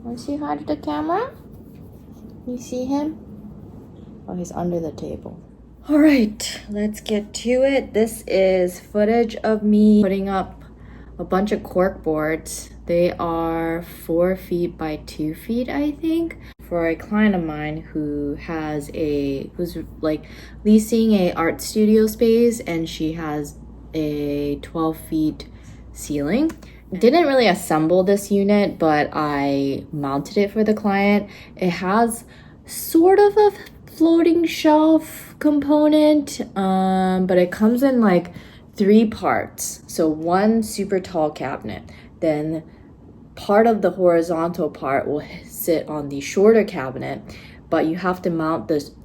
Want to say hi to the camera? You see him? Oh, he's under the table. All right, let's get to it. This is footage of me putting up a bunch of cork boards. They are 4 feet by 2 feet, I think, for a client of mine who's like leasing a art studio space, and she has a 12 feet ceiling. Didn't really assemble this unit, but I mounted it for the client. It has sort of a floating shelf component, but it comes in like 3 parts. So one super tall cabinet, then part of the horizontal part will sit on the shorter cabinet, but you have to mount this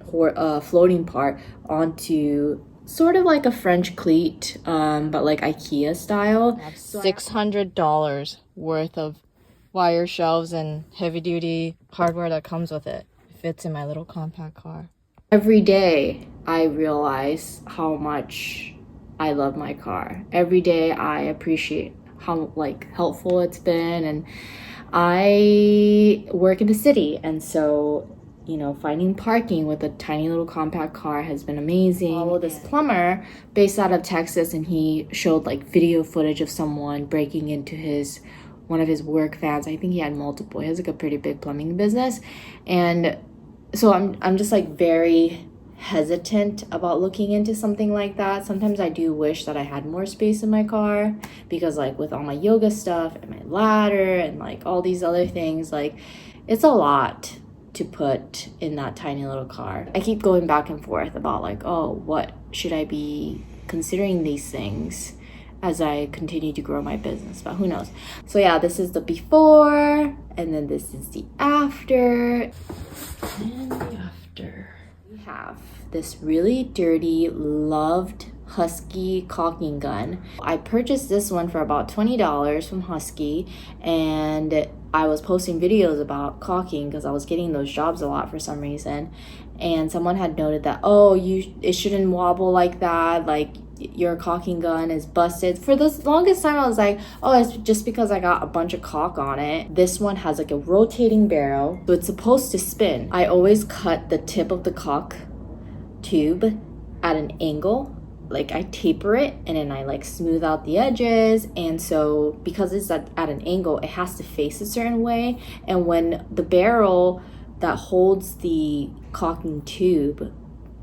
floating part onto sort of like a French cleat, but like IKEA style. $600 worth of wire shelves and heavy duty hardware that comes with it. It fits in my little compact car. Every day I realize how much I love my car. Every day I appreciate how like helpful it's been, and I work in the city, and so finding parking with a tiny little compact car has been amazing. I follow this plumber based out of Texas, and he showed like video footage of someone breaking into one of his work vans. I think he had multiple. He has like a pretty big plumbing business, and so I'm just like very hesitant about looking into something like that. Sometimes I do wish that I had more space in my car, because like with all my yoga stuff and my ladder and like all these other things, like it's a lot to put in that tiny little car. I keep going back and forth about like, oh, what should I be considering these things as I continue to grow my business, but who knows. So yeah, this is the before, and then this is the after. And the after, we have this really dirty, loved Husky caulking gun. I purchased this one for about $20 from Husky, and I was posting videos about caulking because I was getting those jobs a lot for some reason, and someone had noted that, oh, it shouldn't wobble like that, like your caulking gun is busted. For the longest time I was like, oh, it's just because I got a bunch of caulk on it. This one has like a rotating barrel, so it's supposed to spin. I always cut the tip of the caulk tube at an angle. Like I taper it, and then I like smooth out the edges, and so because it's at an angle, it has to face a certain way, and when the barrel that holds the caulking tube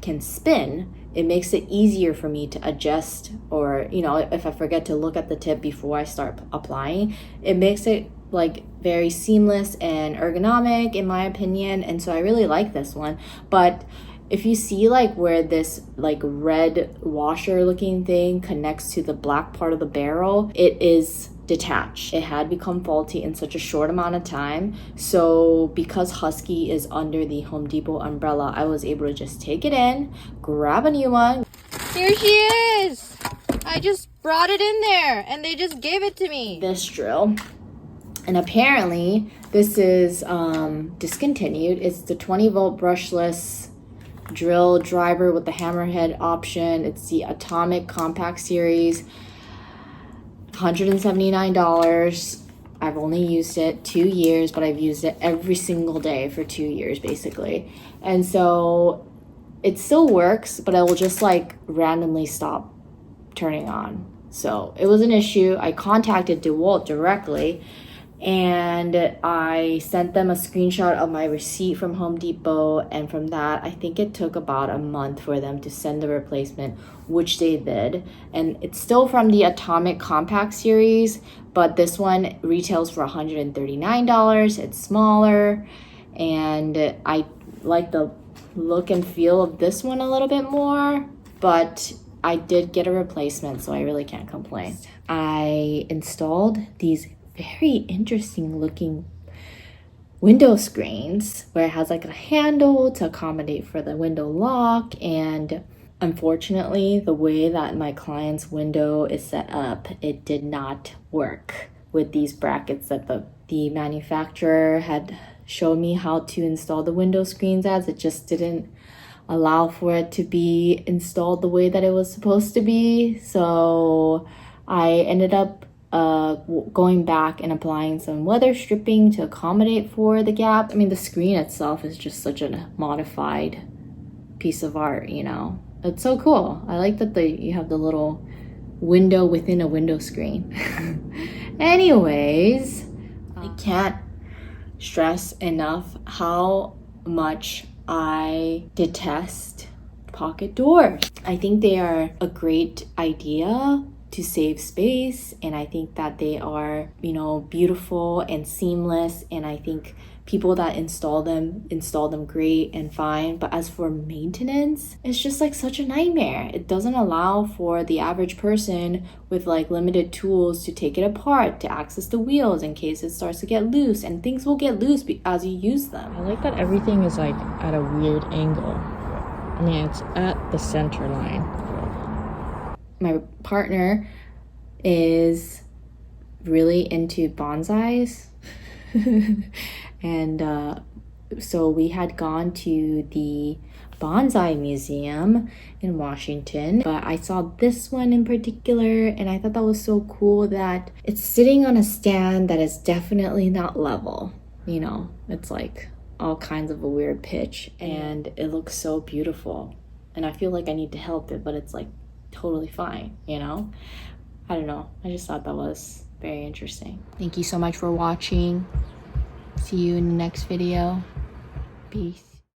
can spin, it makes it easier for me to adjust, or if I forget to look at the tip before I start applying, it makes it like very seamless and ergonomic in my opinion. And so I really like this one. But if you see like where this like red washer looking thing connects to the black part of the barrel, it is detached. It had become faulty in such a short amount of time. So because Husky is under the Home Depot umbrella, I was able to just take it in, grab a new one. Here she is! I just brought it in there and they just gave it to me. This drill. And apparently this is discontinued. It's the 20-volt brushless drill driver with the hammerhead option. It's the Atomic Compact Series. $179. I've only used it 2 years, but I've used it every single day for 2 years basically. And so it still works, but it will just like randomly stop turning on. So it was an issue. I contacted DeWalt directly, and I sent them a screenshot of my receipt from Home Depot, and from that I think it took about a month for them to send the replacement, which they did. And it's still from the Atomic Compact Series, but this one retails for $139. It's smaller, and I like the look and feel of this one a little bit more, but I did get a replacement, so I really can't complain. I installed these very interesting looking window screens where it has like a handle to accommodate for the window lock, and unfortunately the way that my client's window is set up, it did not work with these brackets that the manufacturer had showed me how to install the window screens as. It just didn't allow for it to be installed the way that it was supposed to be, so I ended up going back and applying some weather stripping to accommodate for the gap. I mean, the screen itself is just such a modified piece of art, you know. It's so cool. I like that you have the little window within a window screen. Anyways, I can't stress enough how much I detest pocket doors. I think they are a great idea to save space, and I think that they are, you know, beautiful and seamless, and I think people that install them great and fine. But as for maintenance, it's just like such a nightmare. It doesn't allow for the average person with like limited tools to take it apart, to access the wheels in case it starts to get loose, and things will get loose as you use them. I like that everything is like at a weird angle. I mean, it's at the center line. My partner is really into bonsais. And so we had gone to the bonsai museum in Washington, but I saw this one in particular, and I thought that was so cool that it's sitting on a stand that is definitely not level. You know, it's like all kinds of a weird pitch, and it looks so beautiful, and I feel like I need to help it, but it's like totally fine, you know. I don't know, I just thought that was very interesting. Thank you so much for watching. See you in the next video. Peace.